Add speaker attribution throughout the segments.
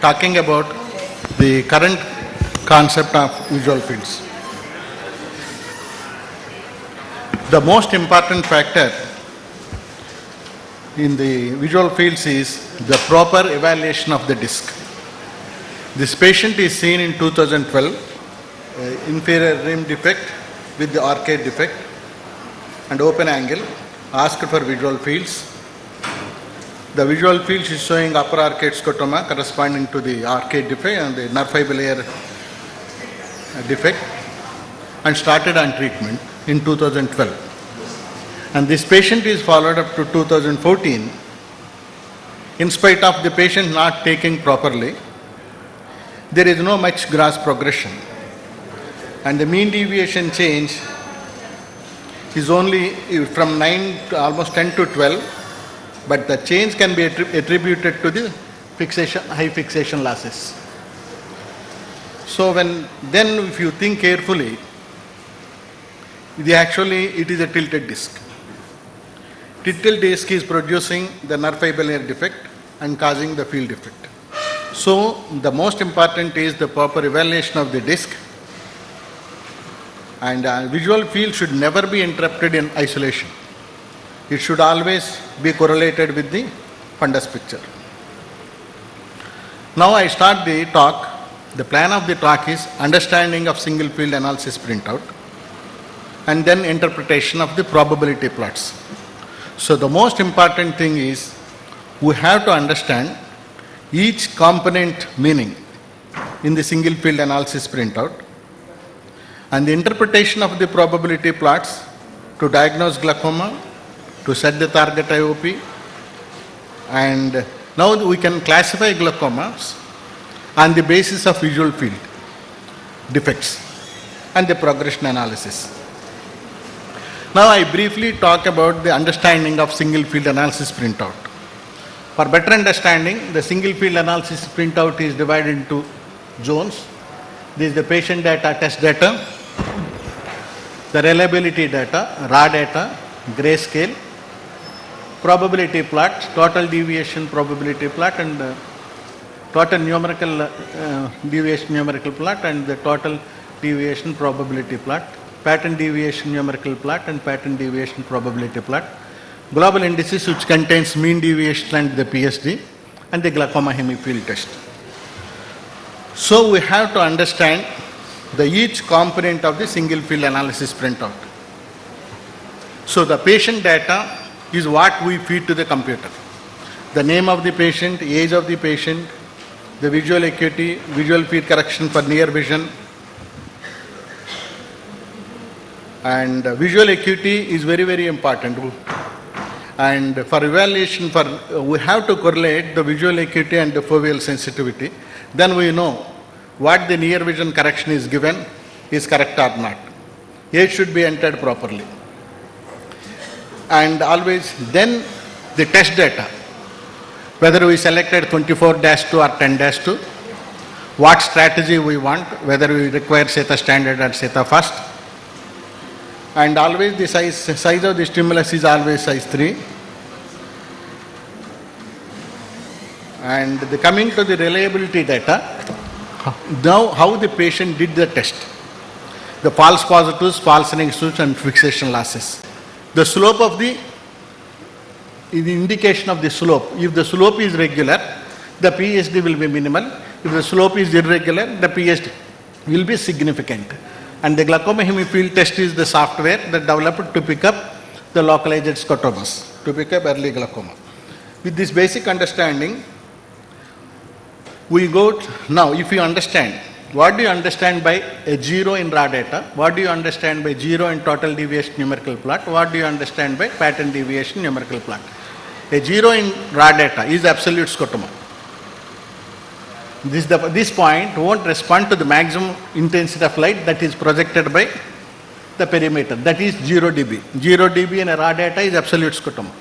Speaker 1: talking about the current concept of visual fields. The most important factor in the visual fields is the proper evaluation of the disc. This patient is seen in 2012, inferior rim defect with the arcade defect and open angle, asked for visual fields. The visual fields is showing upper arcade scotoma corresponding to the arcade defect and the nerve fiber layer defect, and started on treatment in 2012. And this patient is followed up to 2014. In spite of the patient not taking properly, there is no much gross progression. And the mean deviation change is only from 9 to almost 10 to 12, but the change can be attributed to the high fixation losses. So then if you think carefully, it is a tilted disc. Tilted disc is producing the nerve fiber layer defect and causing the field defect. So the most important is the proper evaluation of the disc, and visual field should never be interrupted in isolation. It should always be correlated with the fundus picture. Now I start the talk. The plan of the talk is understanding of single field analysis printout and then interpretation of the probability plots. So the most important thing is we have to understand each component meaning in the single field analysis printout and the interpretation of the probability plots to diagnose glaucoma, to set the target IOP, and now we can classify glaucomas on the basis of visual field defects and the progression analysis. Now I briefly talk about the understanding of single field analysis printout. For better understanding, the single field analysis printout is divided into zones. This is the patient data, test data, the reliability data, raw data, grayscale, probability plot, total deviation probability plot, and total numerical deviation numerical plot, and the total deviation probability plot, pattern deviation numerical plot, and pattern deviation probability plot, global indices which contains mean deviation and the PSD, and the glaucoma hemifield test. So we have to understand each component of the single field analysis printout. So the patient data is what we feed to the computer. The name of the patient, age of the patient, the visual acuity, visual field correction for near vision, and visual acuity is very, very important. And for evaluation, we have to correlate the visual acuity and the foveal sensitivity. Then we know what the near vision correction is given is correct or not. Age should be entered properly. And always then the test data, whether we selected 24-2 or 10-2, what strategy we want, whether we require SETA standard or SETA fast, and always the size of the stimulus is always size 3. And coming to the reliability data, now how the patient did the test, the false positives, false negatives, and fixation losses. The slope of the indication of the slope. If the slope is regular, the PSD will be minimal. If the slope is irregular, the PSD will be significant. And the glaucoma hemifield test is the software that developed to pick up the localized scotomas, to pick up early glaucoma. With this basic understanding, we go now, if you understand, what do you understand by a 0 in raw data? What do you understand by 0 in total deviation numerical plot? What do you understand by pattern deviation numerical plot? A 0 in raw data is absolute scotoma. This point won't respond to the maximum intensity of light that is projected by the perimeter. That is 0 dB. 0 dB in a raw data is absolute scotoma.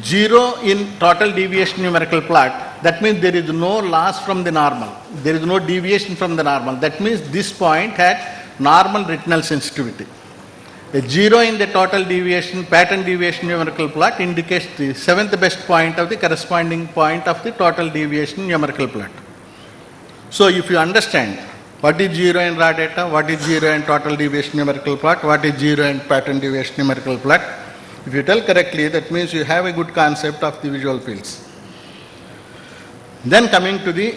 Speaker 1: 0 in total deviation numerical plot, that means there is no loss from the normal. There is no deviation from the normal. That means this point had normal retinal sensitivity. A 0 in the total deviation, pattern deviation numerical plot indicates the 7th best point of the corresponding point of the total deviation numerical plot. So if you understand what is zero in raw data, what is zero in total deviation numerical plot, what is zero in pattern deviation numerical plot, if you tell correctly, that means you have a good concept of the visual fields. Then coming to the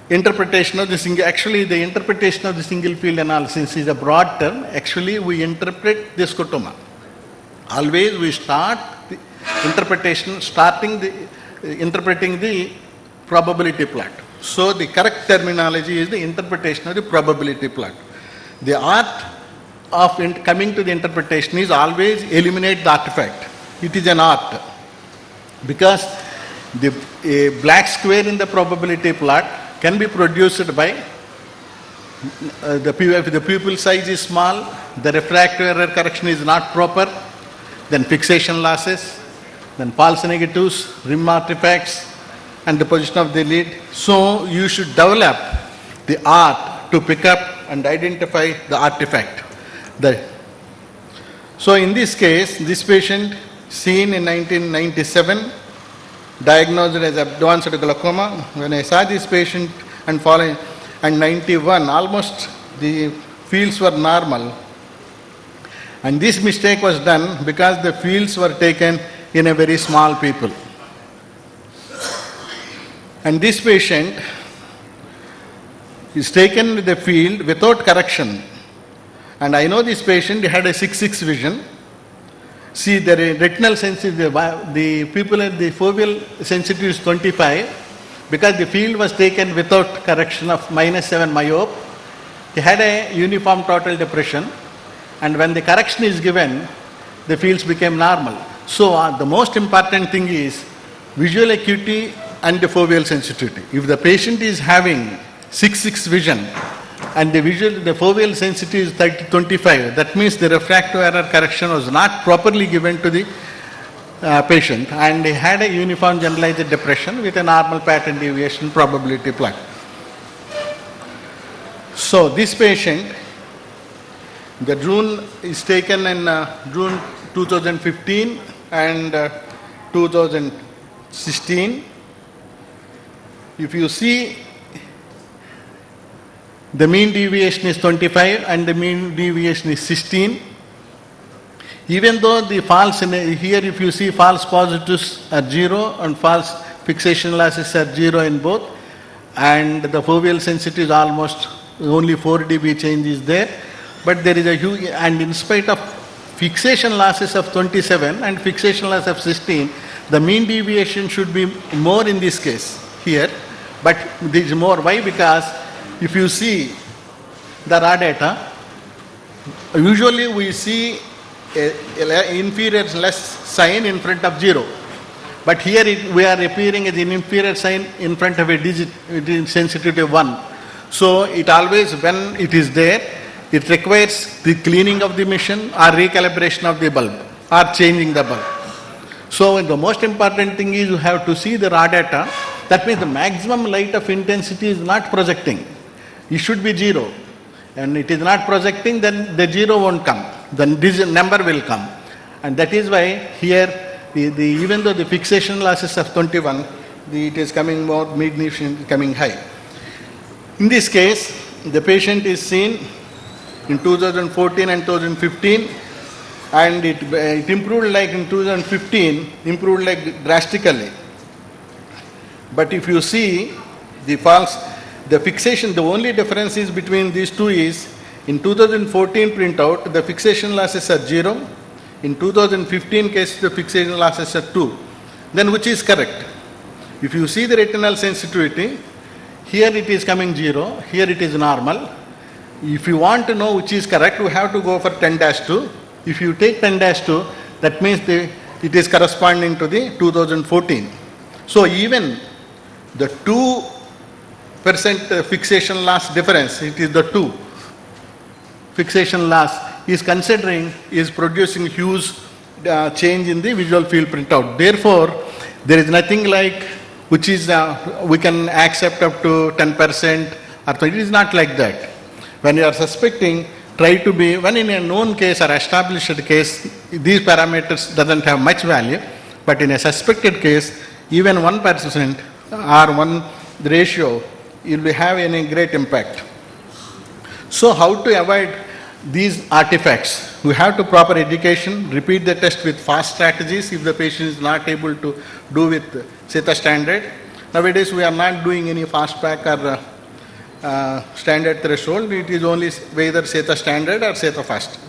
Speaker 1: interpretation of the single, actually the interpretation of the single field analysis is a broad term. Actually we interpret the scotoma. Always we start the interpretation, interpreting the probability plot. So the correct terminology is the interpretation of the probability plot. The art of coming to the interpretation is always eliminate the artifact. It is an art, because a black square in the probability plot can be produced by if the pupil size is small, the refractive error correction is not proper, then fixation losses, then false negatives, rim artifacts, and the position of the lid. So you should develop the art to pick up and identify the artifact. So in this case, this patient seen in 1997, diagnosed as advanced glaucoma. When I saw this patient and following, and 91, almost the fields were normal. And this mistake was done because the fields were taken in a very small people. And this patient is taken with the field without correction. And I know this patient had a 6/6 vision. See, the retinal sensitivity, the people at the foveal sensitivity is 25, because the field was taken without correction of -7 myope. He had a uniform total depression, and when the correction is given, the fields became normal. So the most important thing is visual acuity and the foveal sensitivity. If the patient is having 6/6 vision and the foveal sensitivity is 25, that means the refractive error correction was not properly given to the patient, and he had a uniform generalized depression with a normal pattern deviation probability plot. So this patient, the June is taken in June 2015 and 2016. If you see, the mean deviation is 25 and the mean deviation is 16. Even though the false, here if you see false positives are 0 and false fixation losses are 0 in both, and the foveal sensitivity is almost only 4 dB change is there, but there is a huge, and in spite of fixation losses of 27 and fixation loss of 16, the mean deviation should be more in this case here, but this is more. Why? Because if you see the raw data, usually we see a inferior less sign in front of 0. But here we are appearing as an inferior sign in front of a digit, it is sensitivity 1. So it always, when it is there, it requires the cleaning of the machine or recalibration of the bulb or changing the bulb. So the most important thing is you have to see the raw data. That means the maximum light of intensity is not projecting. It should be 0. And it is not projecting, then the 0 won't come. Then this number will come. And that is why here, even though the fixation losses of 21, it is coming more magnificent, coming high. In this case, the patient is seen in 2014 and 2015, and it improved like in 2015, improved like drastically. But if you see the fixation, the only difference is between these two is, in 2014 printout, the fixation losses are 0. In 2015 case, the fixation losses are 2. Then which is correct? If you see the retinal sensitivity, here it is coming 0, here it is normal. If you want to know which is correct, we have to go for 10-2. If you take 10-2, that means it is corresponding to the 2014. So even the 2% fixation loss difference, it is the 2 fixation loss is producing huge change in the visual field printout. Therefore, there is nothing like which is we can accept up to 10%, or it is not like that. When you are suspecting, try to be, when in a known case or established case, these parameters doesn't have much value, but in a suspected case, even 1% or 1 ratio you will have any great impact. So how to avoid these artifacts? We have to proper education, repeat the test with fast strategies if the patient is not able to do with SETA standard. Nowadays we are not doing any fast pack or standard threshold, it is only either SETA standard or SETA fast.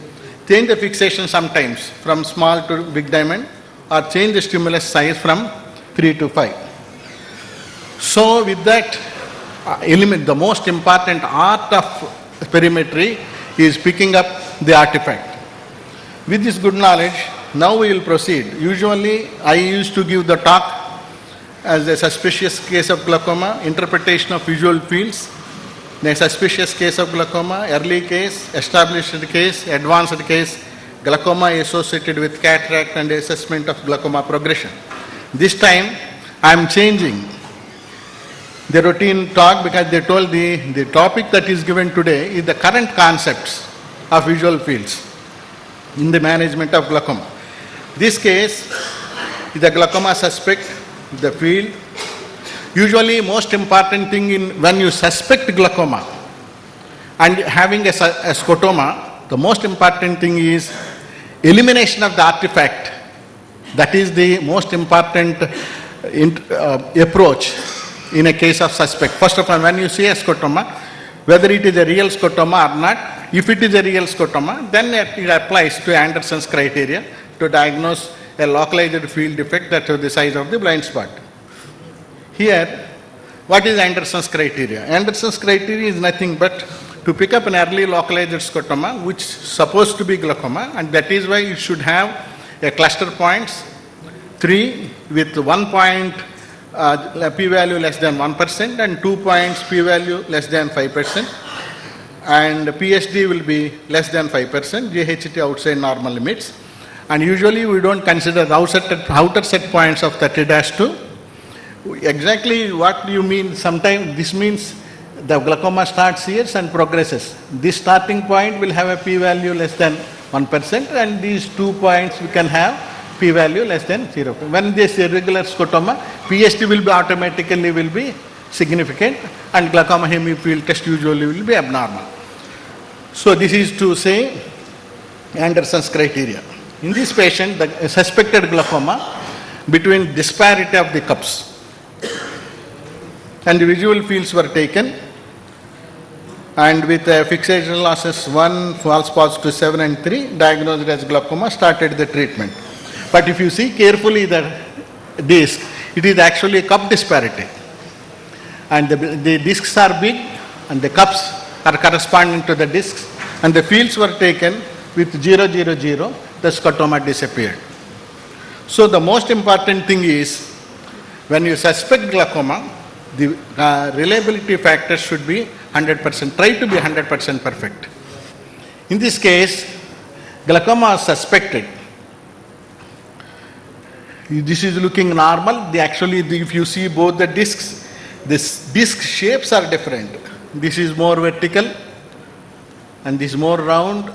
Speaker 1: Change the fixation sometimes from small to big diamond, or change the stimulus size from 3 to 5. So with that, the most important art of perimetry is picking up the artifact. With this good knowledge, now we will proceed. Usually I used to give the talk as a suspicious case of glaucoma, interpretation of visual fields, a suspicious case of glaucoma, early case, established case, advanced case, glaucoma associated with cataract, and assessment of glaucoma progression. This time I am changing the routine talk because they told the topic that is given today is the current concepts of visual fields in the management of glaucoma. This case is the glaucoma suspect, the field. Usually most important thing when you suspect glaucoma and having a scotoma, the most important thing is elimination of the artifact. That is the most important approach in a case of suspect. First of all, when you see a scotoma, whether it is a real scotoma or not, if it is a real scotoma, then it applies to Anderson's criteria to diagnose a localized field defect that is the size of the blind spot. Here, what is Anderson's criteria? Anderson's criteria is nothing but to pick up an early localized scotoma which is supposed to be glaucoma, and that is why you should have a cluster points 3 with 1 point p-value less than 1% and 2 points p-value less than 5%, and PSD will be less than 5%, JHT outside normal limits, and usually we don't consider the outer set points of 30-2. Exactly what you mean, sometimes this means the glaucoma starts here and progresses. This starting point will have a p-value less than 1%, and these 2 points we can have p-value less than 0. When this irregular scotoma, PSD will be automatically significant, and glaucoma hemifield test usually will be abnormal. So this is to say Anderson's criteria. In this patient, the suspected glaucoma between disparity of the cups, and the visual fields were taken, and with fixation losses 1, false positive 7 and 3, diagnosed as glaucoma, started the treatment. But if you see carefully the disc, it is actually a cup disparity. And the discs are big and the cups are corresponding to the discs, and the fields were taken with 0, 0, 0, the scotoma disappeared. So the most important thing is when you suspect glaucoma, the reliability factor should be 100%, try to be 100% perfect. In this case, glaucoma is suspected. This is looking normal. If you see both the discs, this disc shapes are different. This is more vertical and this is more round,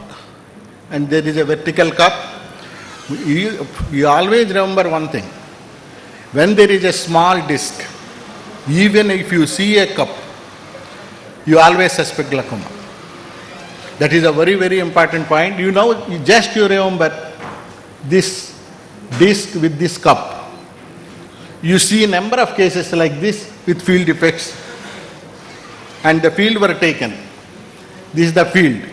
Speaker 1: and there is a vertical cup. You always remember one thing. When there is a small disc, even if you see a cup, you always suspect glaucoma. That is a very, very important point. You remember this disc with this cup. You see a number of cases like this with field defects, and the field were taken. This is the field.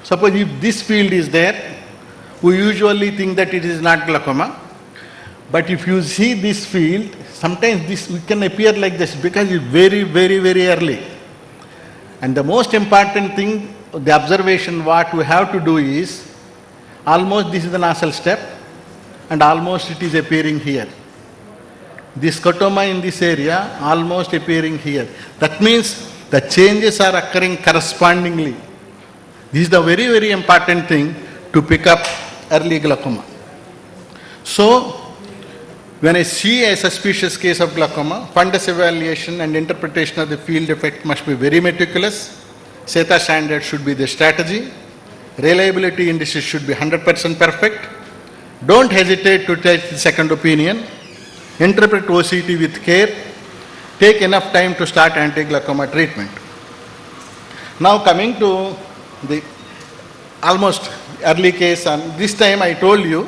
Speaker 1: Suppose if this field is there, we usually think that it is not glaucoma. But if you see this field, sometimes this can appear like this because it's very, very, very early. And the most important thing, the observation what we have to do is, almost this is the nasal step and almost it is appearing here. This scotoma in this area almost appearing here. That means the changes are occurring correspondingly. This is the very, very important thing to pick up early glaucoma. So, when I see a suspicious case of glaucoma, fundus evaluation and interpretation of the field defect must be very meticulous. SETA standard should be the strategy. Reliability indices should be 100% perfect. Don't hesitate to take the second opinion. Interpret OCT with care. take enough time to start anti-glaucoma treatment. Now coming to the almost early case, and this time I told you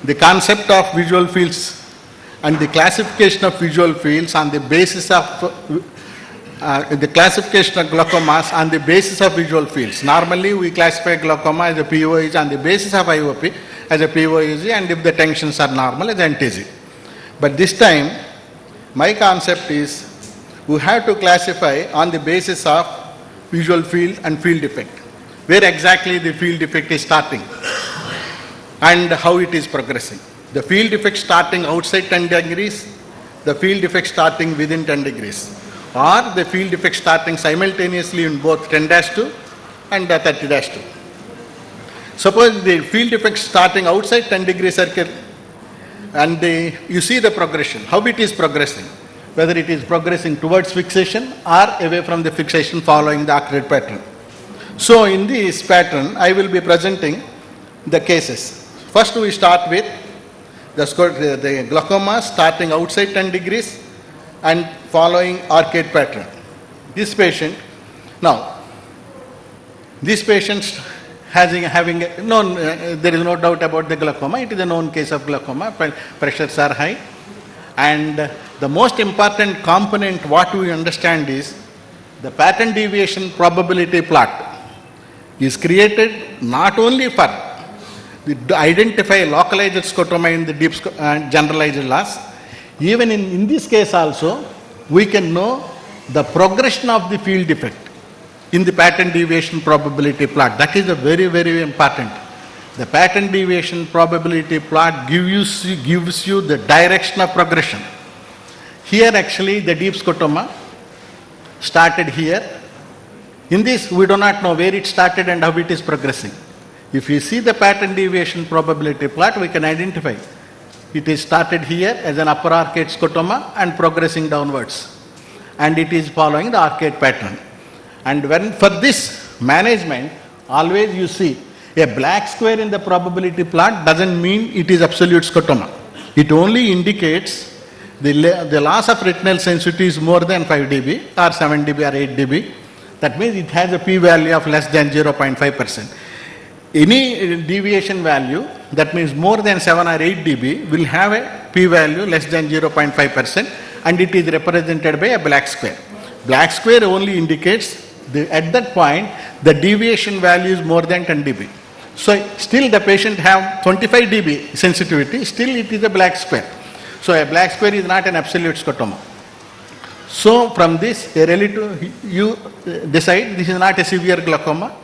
Speaker 1: the concept of visual fields and the classification of visual fields on the basis of the classification of glaucomas on the basis of visual fields. Normally we classify glaucoma as a POEG on the basis of IOP as a POEG, and if the tensions are normal as NTG. But this time my concept is we have to classify on the basis of visual field and field defect, where exactly the field defect is starting and how it is progressing. The field defect starting outside 10 degrees, the field defect starting within 10 degrees, or the field defect starting simultaneously in both 10-2 and 30-2. Suppose the field defect starting outside 10 degree circle, and you see the progression, how it is progressing, whether it is progressing towards fixation or away from the fixation following the arcade pattern. So in this pattern, I will be presenting the cases. First we start with the glaucoma starting outside 10 degrees and following arcade pattern. This patient having known, there is no doubt about the glaucoma, it is a known case of glaucoma, pressures are high, and the most important component what we understand is the pattern deviation probability plot is created not only for to identify localized scotoma in the deep generalized loss. Even in this case also, we can know the progression of the field defect in the pattern deviation probability plot. That is a very, very important. The pattern deviation probability plot gives you the direction of progression. Here actually the deep scotoma started here. In this we do not know where it started and how it is progressing. If you see the pattern deviation probability plot, we can identify it is started here as an upper arcade scotoma and progressing downwards, and it is following the arcade pattern. And when for this management, always you see a black square in the probability plot doesn't mean it is absolute scotoma. It only indicates the loss of retinal sensitivity is more than 5 dB or 7 dB or 8 dB. That means it has a p-value of less than 0.5%. Any deviation value that means more than 7 or 8 dB will have a p-value less than 0.5%, and it is represented by a black square. Black square only indicates at that point the deviation value is more than 10 dB. So still the patient have 25 dB sensitivity, still it is a black square. So a black square is not an absolute scotoma. So from this you decide this is not a severe glaucoma.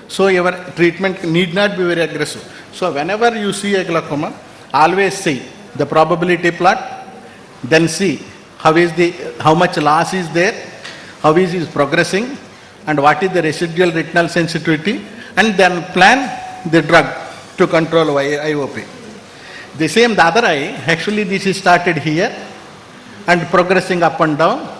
Speaker 1: So your treatment need not be very aggressive. So whenever you see a glaucoma, always see the probability plot, then see how much loss is there, how is it progressing, and what is the residual retinal sensitivity, and then plan the drug to control IOP. The same the other eye, actually this is started here and progressing up and down,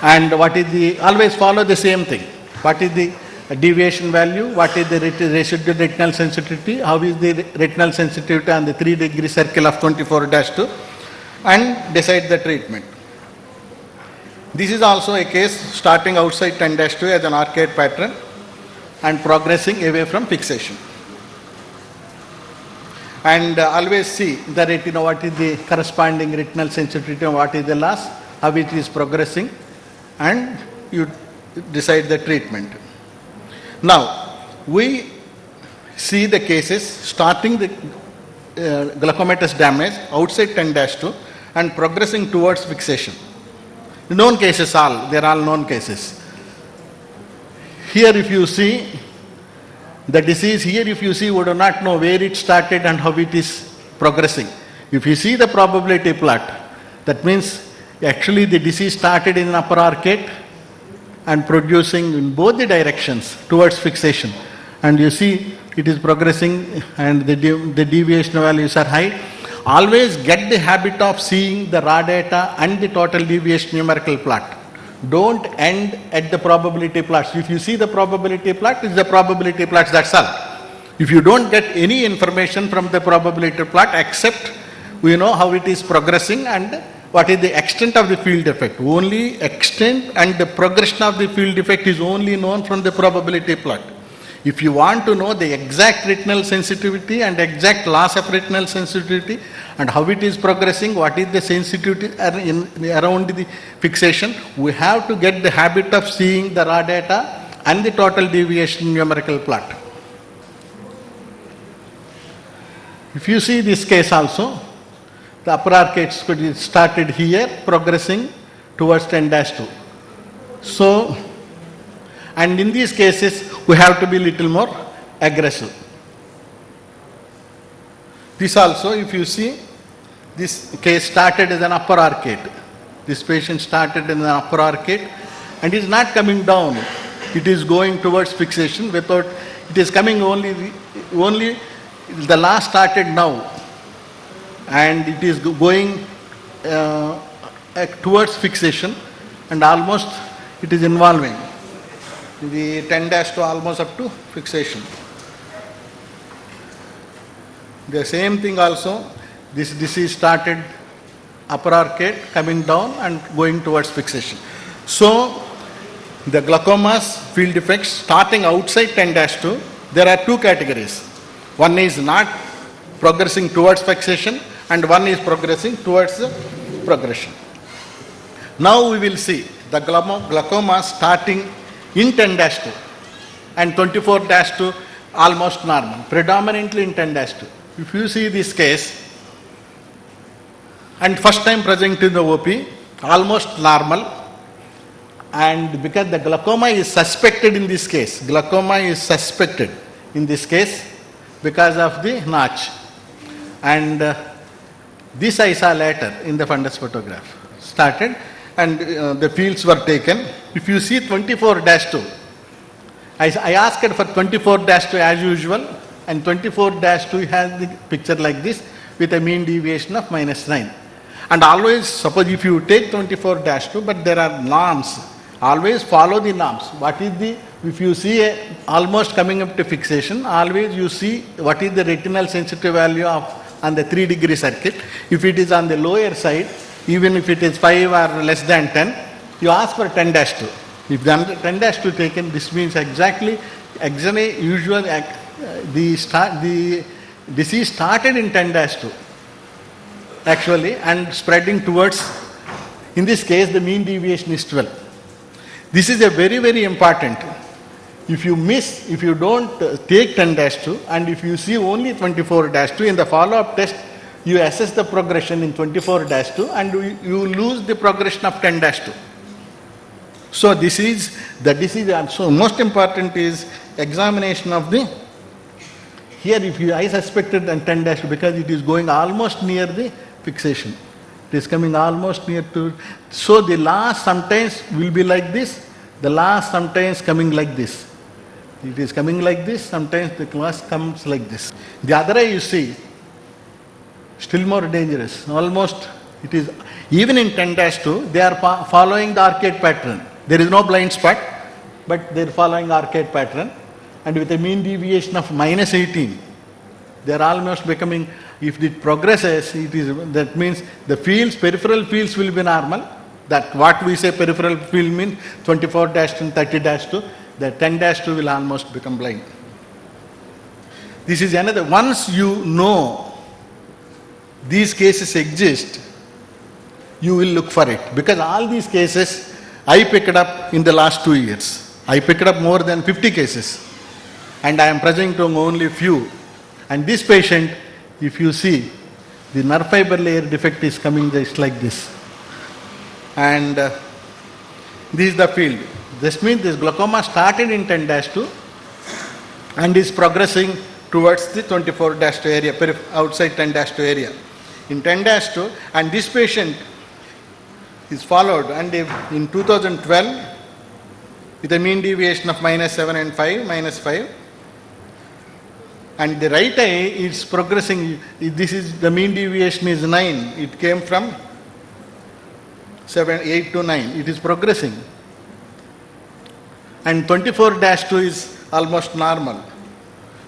Speaker 1: and always follow the same thing. What is the deviation value, what is the residual retinal sensitivity, how is the retinal sensitivity on the 3 degree circle of 24-2, and decide the treatment. This is also a case starting outside 10-2 as an arcade pattern and progressing away from fixation. And always see the retina, what is the corresponding retinal sensitivity and what is the loss, how it is progressing, and you decide the treatment. Now, we see the cases starting the glaucomatous damage outside 10-2 and progressing towards fixation. The known cases they're all known cases. Here if you see the disease, here if you see we do not know where it started and how it is progressing. If you see the probability plot, that means actually the disease started in upper arcade and producing in both the directions towards fixation, and you see it is progressing and the deviation values are high. Always get the habit of seeing the raw data and the total deviation numerical plot. Don't end at the probability plots. If you see the probability plot, it's the probability plots, that's all. If you don't get any information from the probability plot except we know how it is progressing and what is the extent of the field effect. Only extent and the progression of the field effect is only known from the probability plot. If you want to know the exact retinal sensitivity and exact loss of retinal sensitivity and how it is progressing, what is the sensitivity around the fixation, we have to get the habit of seeing the raw data and the total deviation numerical plot. If you see this case also, the upper arcade started here, progressing towards 10-2. So, and in these cases, we have to be little more aggressive. This also, if you see, this case started as an upper arcade. This patient started in an upper arcade and is not coming down. It is going towards fixation without, it is coming only the last started now. And it is going towards fixation and almost it is involving the 10-2 almost up to fixation. The same thing also, this disease started upper arcade coming down and going towards fixation. So the glaucoma's field effects starting outside 10-2, there are two categories. One is not progressing towards fixation and one is progressing towards progression. Now we will see the glaucoma starting in 10-2 and 24-2 almost normal, predominantly in 10-2. If you see this case and first time present in the OP, almost normal, and because the glaucoma is suspected in this case, glaucoma is suspected in this case because of the notch. And this I saw later in the fundus photograph. Started and the fields were taken. If you see 24-2, I asked for 24-2 as usual, and 24-2 has the picture like this with a mean deviation of -9. And always, suppose if you take 24-2, but there are norms, always follow the norms. What is the, if you see almost coming up to fixation, always you see what is the retinal sensitive value of on the 3-degree circle. If it is on the lower side, even if it is 5 or less than 10, you ask for 10-2. If the 10-2 taken, this means exactly usual the disease started in 10-2 actually and spreading towards, in this case the mean deviation is 12. This is a very, very important. If you miss, if you don't take 10-2 and if you see only 24-2 in the follow-up test, you assess the progression in 24-2 and you lose the progression of 10-2. So this is the disease. So most important is examination of the, here if you, I suspected 10-2 because it is going almost near the fixation. It is coming almost near to, so the last sometimes will be like this, the last sometimes coming like this. It is coming like this, sometimes the last comes like this. The other eye you see, still more dangerous. Almost it is, even in 10-2, they are following the arcade pattern. There is no blind spot, but they are following arcade pattern. And with a mean deviation of -18, they are almost becoming, if it progresses, it is, that means the fields, peripheral fields will be normal. That what we say peripheral field means 24-2 and 30-2. The 10-2 will almost become blind. This is another, once you know these cases exist, you will look for it. Because all these cases I picked up in the last 2 years. I picked up more than 50 cases. And I am presenting only few. And this patient, if you see, the nerve fiber layer defect is coming just like this. And this is the field. This means this glaucoma started in 10-2 and is progressing towards the 24-2 area, outside 10-2 area. In 10-2, and this patient is followed, and in 2012 with a mean deviation of -7 and -5, and the right eye is progressing. This is the mean deviation is 9. It came from 8 to 9. It is progressing. And 24-2 is almost normal.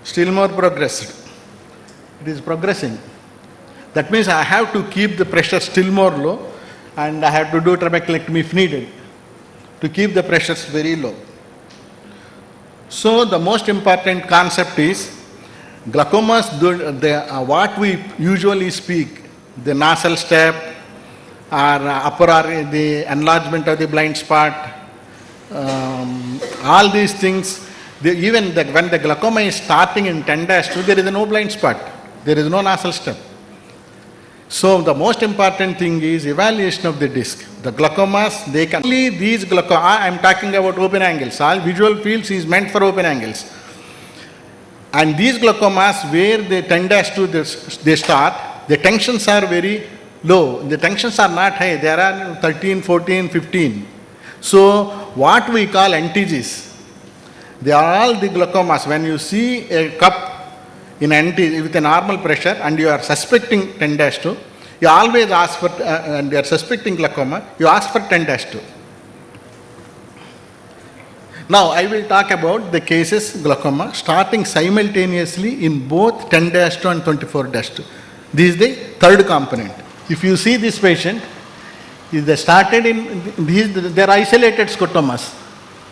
Speaker 1: Still more progressed. It is progressing. That means I have to keep the pressure still more low. and I have to do trabeculectomy if needed to keep the pressures very low. So the most important concept is glaucomas, what we usually speak, the nasal step or upper or the enlargement of the blind spot, all these things, when the glaucoma is starting in 10-2, there is no blind spot, there is no nasal step. So the most important thing is evaluation of the disc. The glaucomas, they can only these glaucoma. I am talking about open angles. All visual fields is meant for open angles. And these glaucomas, where the 10-2 they start, the tensions are very low. The tensions are not high. There are 13, 14, 15. So what we call NTGs, they are all the glaucomas. When you see a cup in NT with a normal pressure and you are suspecting 10-2, you always ask for, and you are suspecting glaucoma, you ask for 10-2. Now I will talk about the cases glaucoma starting simultaneously in both 10-2 and 24-2. This is the third component. If you see this patient, they started in they are isolated scotomas,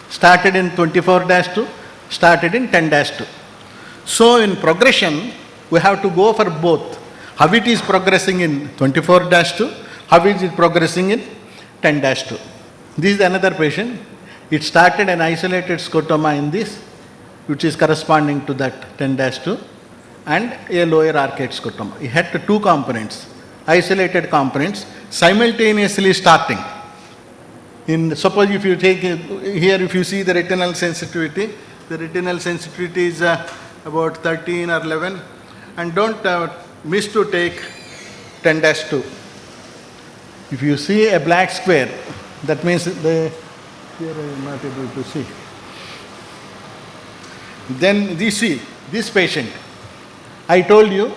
Speaker 1: started in 24-2, started in 10-2. So in progression, we have to go for both. How it is progressing in 24-2, how is it progressing in 10-2. This is another patient. It started an isolated scotoma in this, which is corresponding to that 10-2, and a lower arcade scotoma. It had two components, isolated components, simultaneously starting. Suppose if you take here, if you see the retinal sensitivity, the retinal sensitivity is about 13 or 11, and don't miss to take 10-2. If you see a black square, that means here I am not able to see. Then you see this patient. I told you,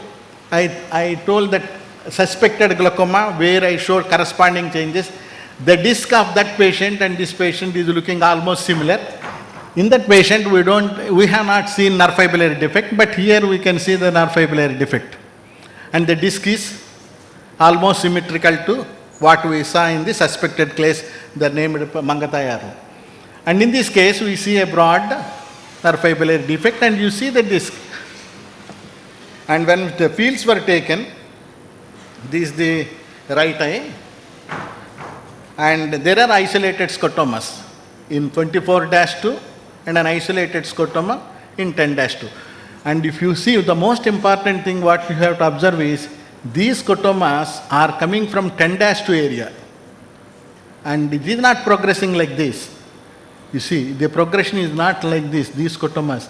Speaker 1: I told that suspected glaucoma where I showed corresponding changes. The disc of that patient and this patient is looking almost similar. In that patient, we have not seen nerve fibrillary defect, but here we can see the nerve fibrillary defect. And the disc is almost symmetrical to what we saw in the suspected case, the named Mangathayaru. And in this case, we see a broad nerve fibrillary defect, and you see the disc. And when the fields were taken, this is the right eye, and there are isolated scotomas in 24-2 and an isolated scotoma in 10-2. And if you see, the most important thing what you have to observe is these scotomas are coming from 10-2 area, and it is not progressing like this. You see, the progression is not like this, these scotomas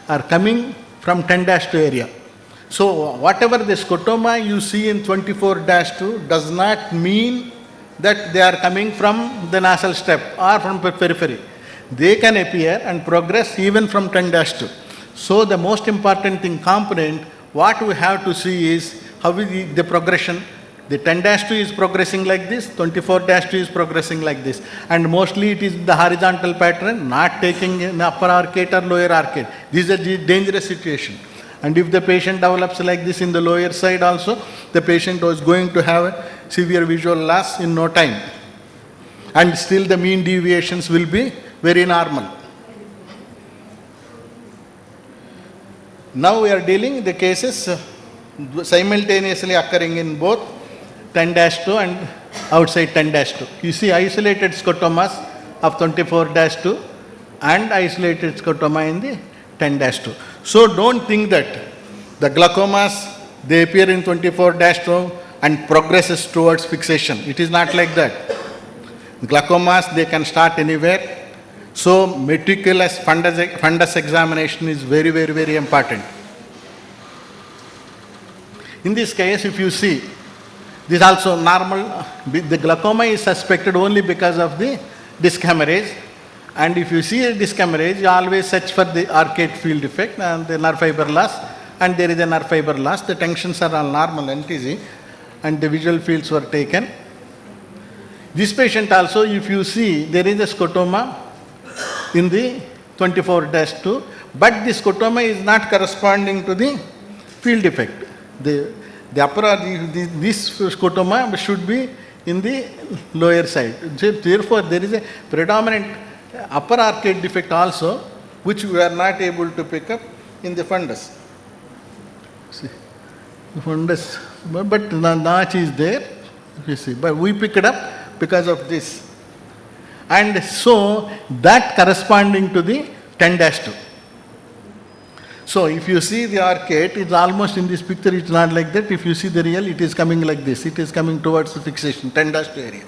Speaker 1: are coming from 10-2 area. So whatever the scotoma you see in 24-2 does not mean that they are coming from the nasal step or from periphery. They can appear and progress even from 10-2. So the most important thing component, what we have to see is how is the progression. The 10-2 is progressing like this, 24-2 is progressing like this, and mostly it is the horizontal pattern, not taking an upper arcade or lower arcade. This is a dangerous situation. And if the patient develops like this in the lower side also, the patient was going to have a severe visual loss in no time. And still the mean deviations will be very normal. Now we are dealing the cases simultaneously occurring in both 10-2 and outside 10-2. You see isolated scotomas of 24-2 and isolated scotoma in the 10-2. So don't think that the glaucomas, they appear in 24-2 and progresses towards fixation. It is not like that. Glaucomas, they can start anywhere. So meticulous fundus examination is very, very, very important. In this case, if you see, this is also normal. The glaucoma is suspected only because of the disc hemorrhage. And if you see a disc hemorrhage, you always search for the arcade field defect and the nerve fiber loss. And there is a nerve fiber loss. The tensions are all normal, NTG, and the visual fields were taken. This patient also, if you see, there is a scotoma in the 24-2, but the scotoma is not corresponding to the field defect. The upper, this scotoma should be in the lower side. Therefore, there is a predominant upper arcade defect also, which we are not able to pick up in the fundus. See, the fundus, but the notch is there, you see, but we pick it up because of this. And so, that corresponding to the 10-2. So, if you see the arcade, it's almost in this picture, it's not like that. If you see the real, it is coming like this. It is coming towards the fixation, 10-2 area.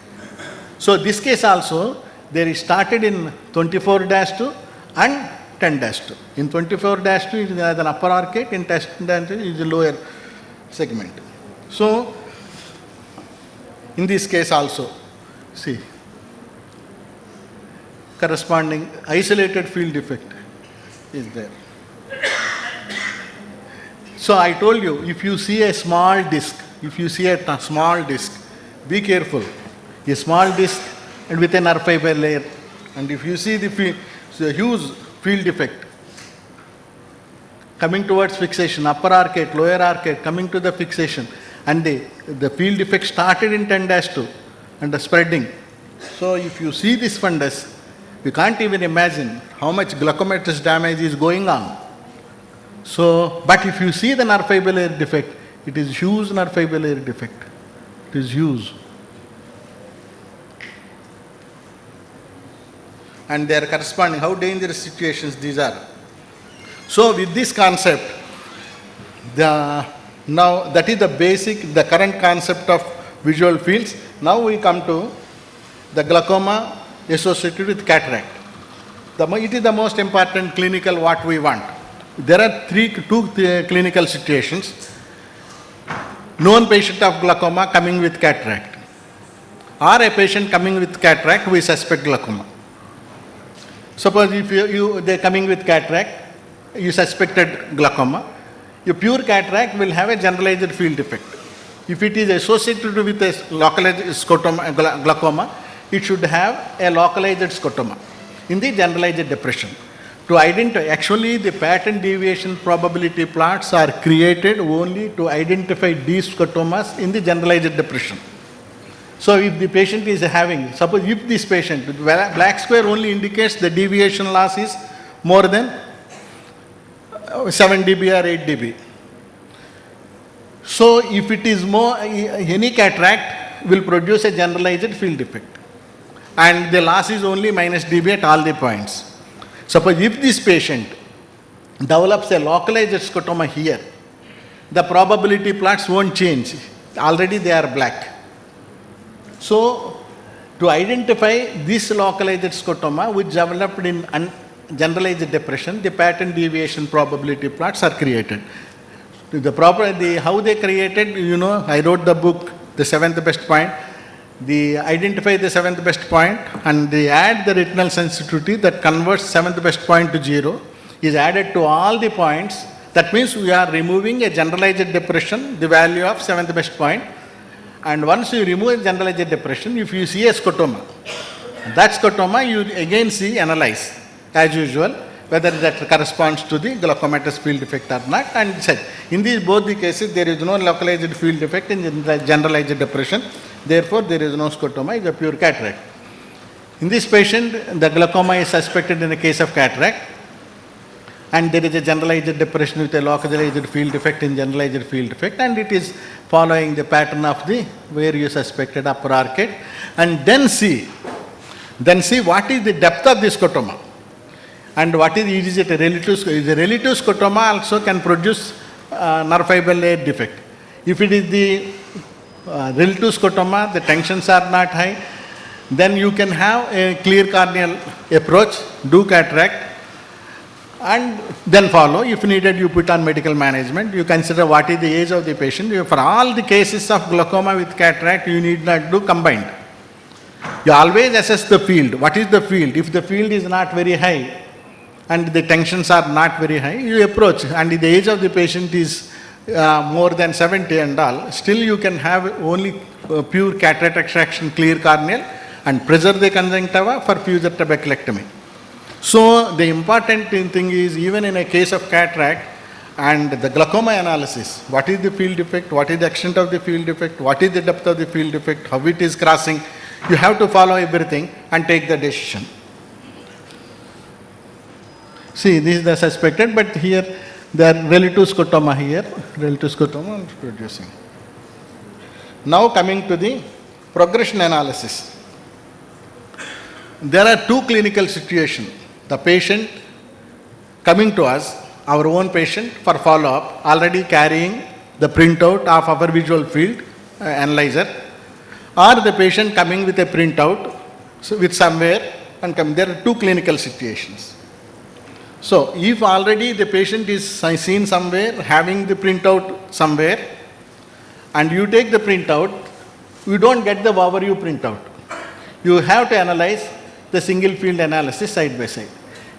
Speaker 1: So, this case also, there is started in 24-2 and 10-2. In 24-2, it is an upper arcade, in 10-2 is a lower segment. So, in this case also, see, corresponding isolated field defect is there. So I told you, if you see a small disc, be careful. A small disc and with a nerve fiber layer, and if you see the huge field defect coming towards fixation, upper arcade, lower arcade, coming to the fixation, and the field defect started in 10-2 and the spreading. So if you see this fundus, you can't even imagine how much glaucomatous damage is going on. So, but if you see the nerve fiber layer defect, it is huge nerve fiber layer defect. It is huge. And they are corresponding, how dangerous situations these are. So with this concept, now that is the basic, the current concept of visual fields. Now we come to the glaucoma associated with cataract. It is the most important clinical what we want. There are two clinical situations. Known patient of glaucoma coming with cataract, or a patient coming with cataract, we suspect glaucoma. Suppose if they are coming with cataract, you suspected glaucoma, a pure cataract will have a generalized field defect. If it is associated with a localized scotoma, glaucoma, it should have a localized scotoma in the generalized depression. To identify, actually the pattern deviation probability plots are created only to identify these scotomas in the generalized depression. So if the patient is having, suppose if this patient, black square only indicates the deviation loss is more than 7 dB or 8 dB. So if it is more, any cataract will produce a generalized field defect, and the loss is only minus dB at all the points. Suppose if this patient develops a localized scotoma here, the probability plots won't change. Already they are black. So to identify this localized scotoma which developed in generalized depression, the pattern deviation probability plots are created. How they created, I wrote the book, The Seventh Best Point. They identify the seventh best point and they add the retinal sensitivity that converts seventh best point to 0 is added to all the points. That means we are removing a generalized depression, the value of seventh best point. And once you remove a generalized depression, if you see a scotoma, that scotoma you again analyze as usual whether that corresponds to the glaucomatous field defect or not, and said in these both the cases there is no localized field defect in generalized depression. Therefore, there is no scotoma, it is a pure cataract. In this patient, the glaucoma is suspected in the case of cataract, and there is a generalized depression with a localized field defect in generalized field defect, and it is following the pattern of the where you suspected upper arcade, and then see what is the depth of the scotoma, and what is it a relative scotoma? Is a relative scotoma also can produce nerve fiber layer defect. If it is the relative scotoma, the tensions are not high, then you can have a clear corneal approach, do cataract, and then follow. If needed, you put on medical management. You consider what is the age of the patient. For all the cases of glaucoma with cataract, you need not do combined. You always assess the field. What is the field? If the field is not very high and the tensions are not very high, you approach, and the age of the patient is more than 70 and all, still you can have only pure cataract extraction, clear corneal, and preserve the conjunctiva for future trabeculectomy. So the important thing is, even in a case of cataract, And the glaucoma analysis, what is the field defect, what is the extent of the field defect, what is the depth of the field defect, how it is crossing. You have to follow everything and take the decision. See, this is the suspected, but here there are relative scotoma here, relative scotoma producing. Now coming to the progression analysis. There are two clinical situations. The patient coming to us, our own patient for follow-up, already carrying the printout of our visual field analyzer, or the patient coming with a printout with somewhere and come. There are two clinical situations. So, if already the patient is seen somewhere, having the printout somewhere, and you take the printout, you don't get the overview printout. You have to analyze the single field analysis side by side.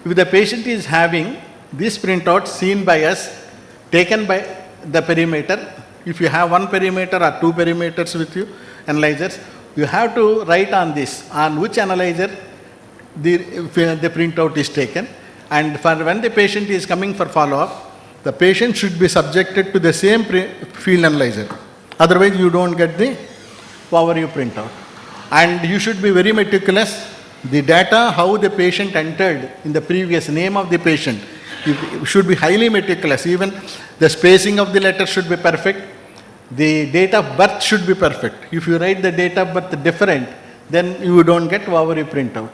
Speaker 1: If the patient is having this printout seen by us, taken by the perimeter, if you have one perimeter or two perimeters with you, analyzers, you have to write on this, on which analyzer the printout is taken. And for when the patient is coming for follow-up, the patient should be subjected to the same field analyzer. Otherwise, you don't get the overview printout. And you should be very meticulous. The data, how the patient entered in the previous name of the patient, you should be highly meticulous. Even the spacing of the letters should be perfect. The date of birth should be perfect. If you write the date of birth different, then you don't get overview printout.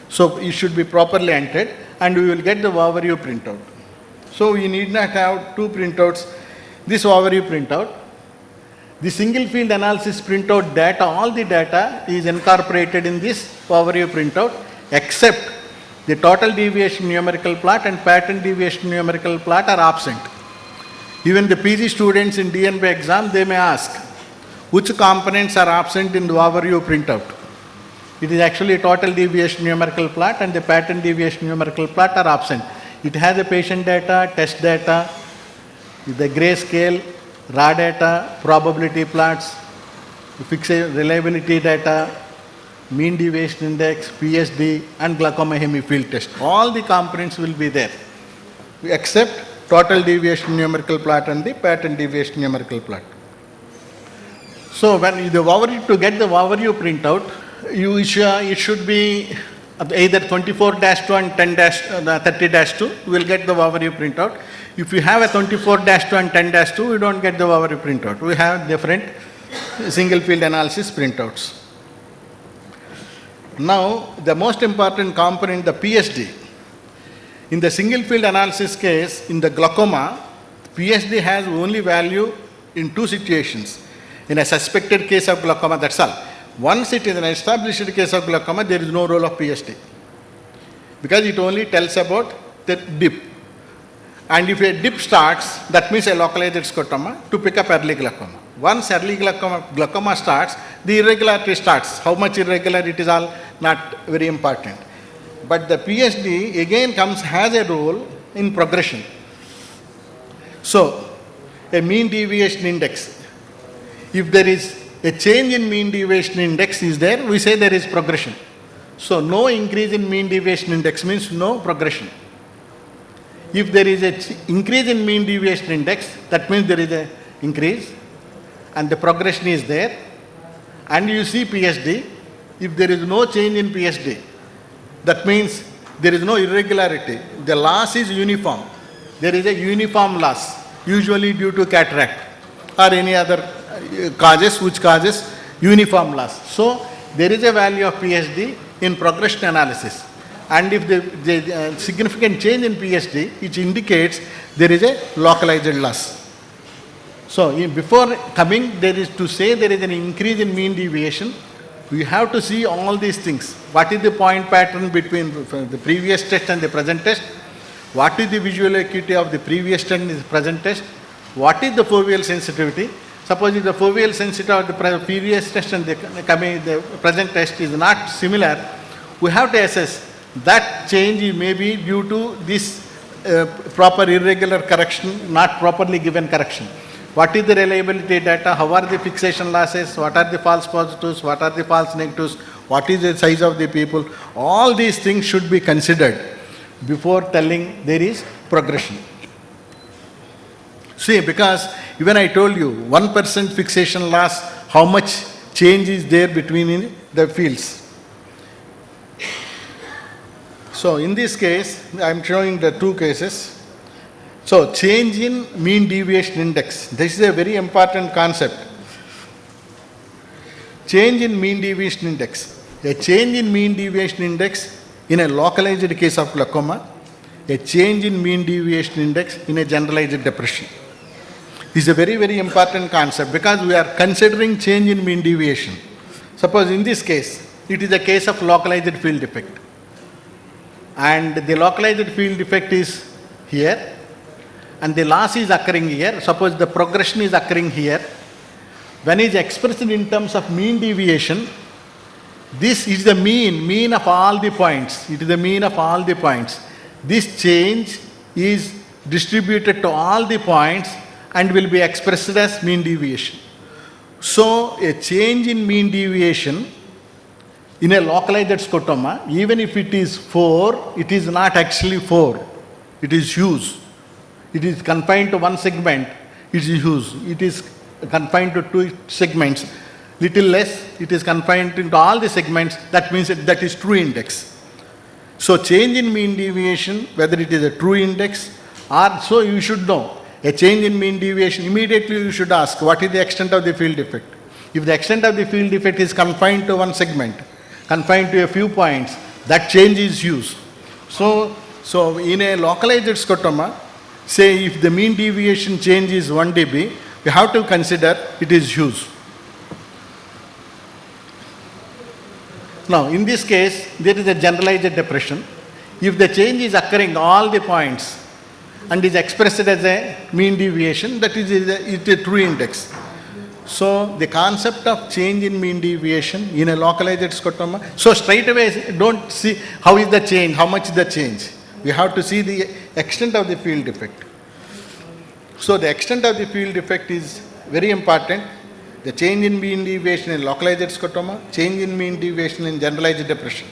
Speaker 1: So it should be properly entered and we will get the overview printout. So you need not have two printouts. This overview printout, the single field analysis printout data, all the data is incorporated in this overview printout except the total deviation numerical plot and pattern deviation numerical plot are absent. Even the PG students in DNB exam, they may ask, which components are absent in the overview printout? It is actually total deviation numerical plot and the pattern deviation numerical plot are absent. It has the patient data, test data, the grayscale, raw data, probability plots, reliability data, mean deviation index, PSD and glaucoma hemifield test. All the components will be there except total deviation numerical plot and the pattern deviation numerical plot. So when the overview, to get the overview printout, it should be either 24-2 and 30-2, you will get the overview printout. If you have a 24-2 and 10-2, you don't get the overview printout. We have different single field analysis printouts. Now, the most important component, the PSD. In the single field analysis case, in the glaucoma, PSD has only value in two situations. In a suspected case of glaucoma, that's all. Once it is an established case of glaucoma, there is no role of PSD because it only tells about the dip. And if a dip starts, that means a localized scotoma to pick up early glaucoma. Once early glaucoma starts, the irregularity starts. How much irregular it is all not very important. But the PSD again has a role in progression. So, a mean deviation index. If there is a change in mean deviation index is there, we say there is progression. So, no increase in mean deviation index means no progression. If there is an increase in mean deviation index, that means there is an increase and the progression is there. And you see PSD, if there is no change in PSD, that means there is no irregularity. The loss is uniform. There is a uniform loss, usually due to cataract or any other causes which causes uniform loss. So, there is a value of PSD in progression analysis. And if the significant change in PSD, which indicates there is a localized loss. So, before coming, there is to say there is an increase in mean deviation, we have to see all these things. What is the point pattern between the previous test and the present test? What is the visual acuity of the previous test and the present test? What is the foveal sensitivity? Suppose if the foveal sensitivity of the previous test and the present test is not similar, we have to assess that change may be due to this proper irregular correction, not properly given correction. What is the reliability data? How are the fixation losses? What are the false positives? What are the false negatives? What is the size of the people? All these things should be considered before telling there is progression. See, because even I told you, 1% fixation loss, how much change is there between in the fields. So in this case, I am showing the two cases. So change in mean deviation index. This is a very important concept. Change in mean deviation index. A change in mean deviation index in a localized case of glaucoma, a change in mean deviation index in a generalized depression. This is a very, very important concept because we are considering change in mean deviation. Suppose in this case, it is a case of localized field defect. And the localized field defect is here, and the loss is occurring here. Suppose the progression is occurring here. When it is expressed in terms of mean deviation, this is the mean of all the points. It is the mean of all the points. This change is distributed to all the points and will be expressed as mean deviation. So, a change in mean deviation in a localized scotoma, even if it is 4, it is not actually 4. It is huge. It is confined to one segment. It is huge. It is confined to 2 segments. Little less, it is confined into all the segments. That means that is true index. So change in mean deviation, whether it is a true index or so, you should know. A change in mean deviation, immediately you should ask, what is the extent of the field defect? If the extent of the field defect is confined to one segment, confined to a few points, that change is huge. So in a localized scotoma, say if the mean deviation change is 1 dB, we have to consider it is huge. Now, in this case, there is a generalized depression. If the change is occurring all the points and is expressed as a mean deviation, that is a true index. So, the concept of change in mean deviation in a localized scotoma, so straight away don't see how is the change, how much is the change. We have to see the extent of the field defect. So, the extent of the field defect is very important. The change in mean deviation in localized scotoma, change in mean deviation in generalized depression.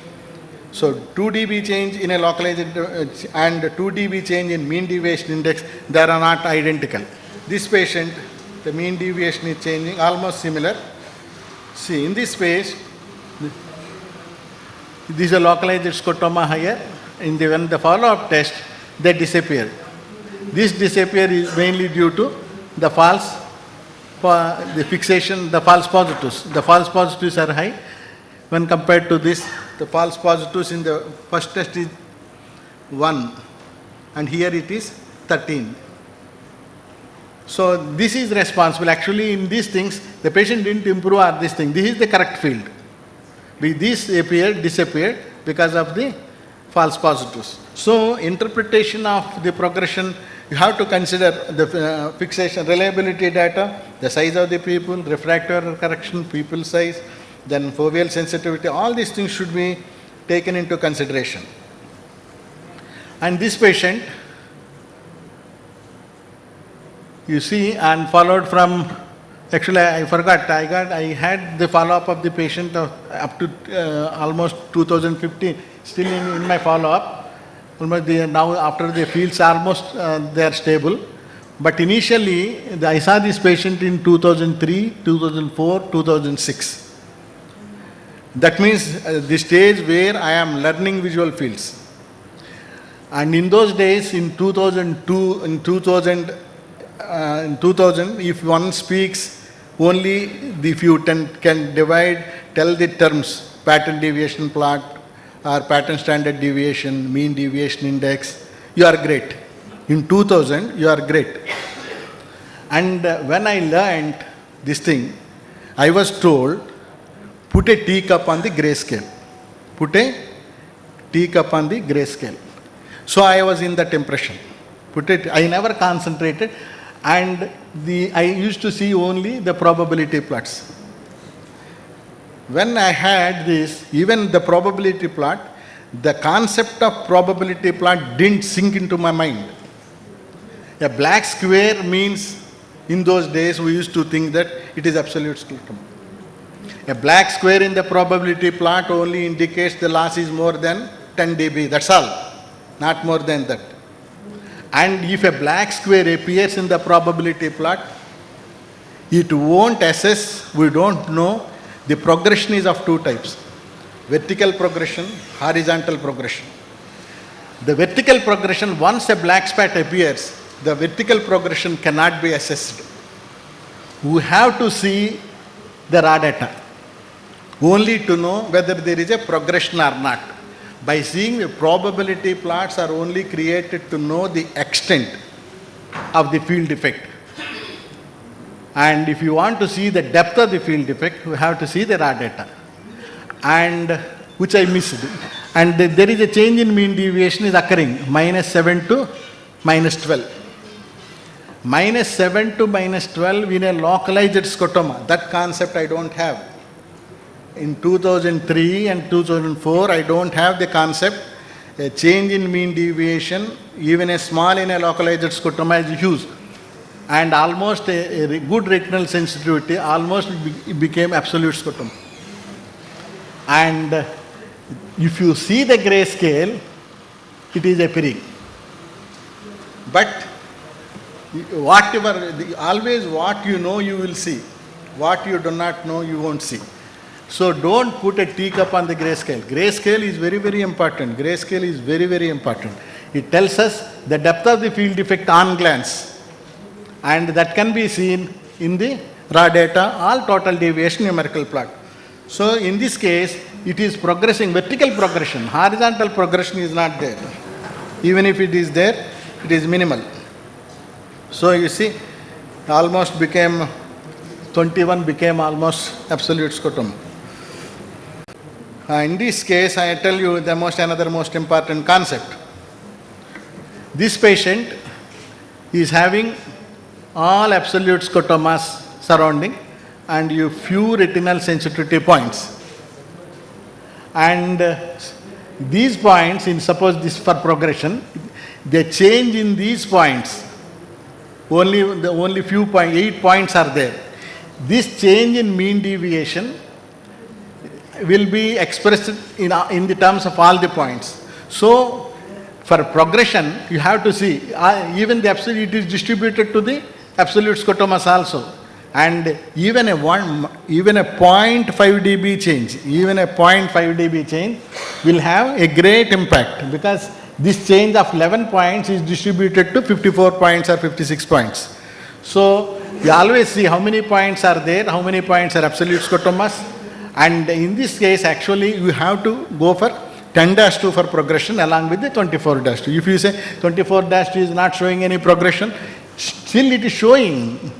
Speaker 1: So 2 dB change in a localized and 2 dB change in mean deviation index, they are not identical. This patient, the mean deviation is changing almost similar. See, in this case, this is a localized scotoma here. When the follow-up test, they disappear. This disappear is mainly due to the false the fixation, the false positives. The false positives are high. When compared to this, the false positives in the first test is 1 and here it is 13. So this is responsible. Actually in these things, the patient didn't improve or this thing. This is the correct field. This disappeared because of the false positives. So interpretation of the progression, you have to consider the fixation, reliability data, the size of the pupil, refractive correction, pupil size, then foveal sensitivity, all these things should be taken into consideration. And this patient, you see, and followed from, actually I forgot, I had the follow-up of the patient up to almost 2015, still in my follow-up. Now after the fields almost they are stable, but initially I saw this patient in 2003, 2004, 2006. That means the stage where I am learning visual fields. And in those days, in 2002, 2000, if one speaks only if you can divide, tell the terms, pattern deviation plot, or pattern standard deviation, mean deviation index, you are great. In 2000, you are great. And when I learned this thing, I was told, put a teacup on the grayscale. Put a teacup on the grayscale. So I was in that impression. I never concentrated, and I used to see only the probability plots. When I had this, even the probability plot, the concept of probability plot didn't sink into my mind. A black square means, in those days we used to think that it is absolute scleroderma. A black square in the probability plot only indicates the loss is more than 10 dB, that's all, not more than that. And if a black square appears in the probability plot, it won't assess, we don't know, the progression is of two types: vertical progression, horizontal progression. The vertical progression, once a black spot appears, the vertical progression cannot be assessed. We have to see the raw data only to know whether there is a progression or not. By seeing the probability plots are only created to know the extent of the field effect. And if you want to see the depth of the field effect, you have to see the raw data, and which I missed. And there is a change in mean deviation is occurring, -7 to -12. -7 to -12 in a localized scotoma. That concept I don't have. In 2003 and 2004, I don't have the concept. A change in mean deviation, even a small in a localized scotoma, is huge. And almost a good retinal sensitivity almost became absolute scotoma. And if you see the grayscale, it is appearing. But whatever, always what you know you will see. What you do not know you won't see. So don't put a teacup on the grayscale. Grayscale is very, very important. Grayscale is very, very important. It tells us the depth of the field effect on glance. And that can be seen in the raw data, all total deviation numerical plot. So in this case, it is progressing, vertical progression. Horizontal progression is not there. Even if it is there, it is minimal. So you see, almost became 21 became almost absolute scotoma. In this case, I tell you another most important concept. This patient is having all absolute scotomas surrounding and you few retinal sensitivity points. And these points, in suppose this for progression, the change in these points, only few 8 points are there. This change in mean deviation will be expressed in the terms of all the points. So, for progression, you have to see, even the absolute, it is distributed to the absolute scotomas also. And even a 0.5 dB change, will have a great impact, because this change of 11 points is distributed to 54 points or 56 points. So, you always see how many points are there, how many points are absolute scotomas. And in this case, actually, you have to go for 10-2 for progression along with the 24-2. If you say 24-2 is not showing any progression, still it is showing,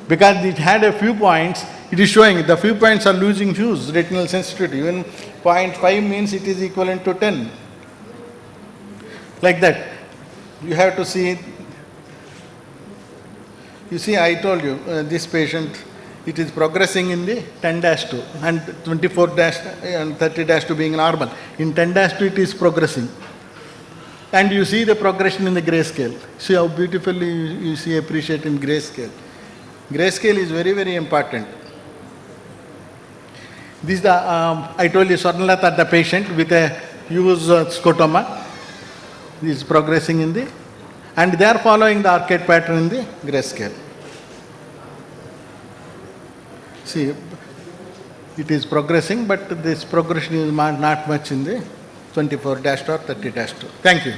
Speaker 1: because it had a few points, it is showing. The few points are losing huge retinal sensitivity. Even 0.5 means it is equivalent to 10. Like that. You have to see. You see, I told you, this patient, it is progressing in the 10-2 and 24- and 30-2 being normal. In 10-2 it is progressing. And you see the progression in the grayscale. See how beautifully you see appreciate in grayscale. Grayscale is very, very important. This is the, I told you, Swarnalata, the patient with a huge scotoma. This is progressing in the, and they are following the arcade pattern in the grayscale. See, it is progressing, but this progression is not much in the 24-2 or 30-2. Thank you.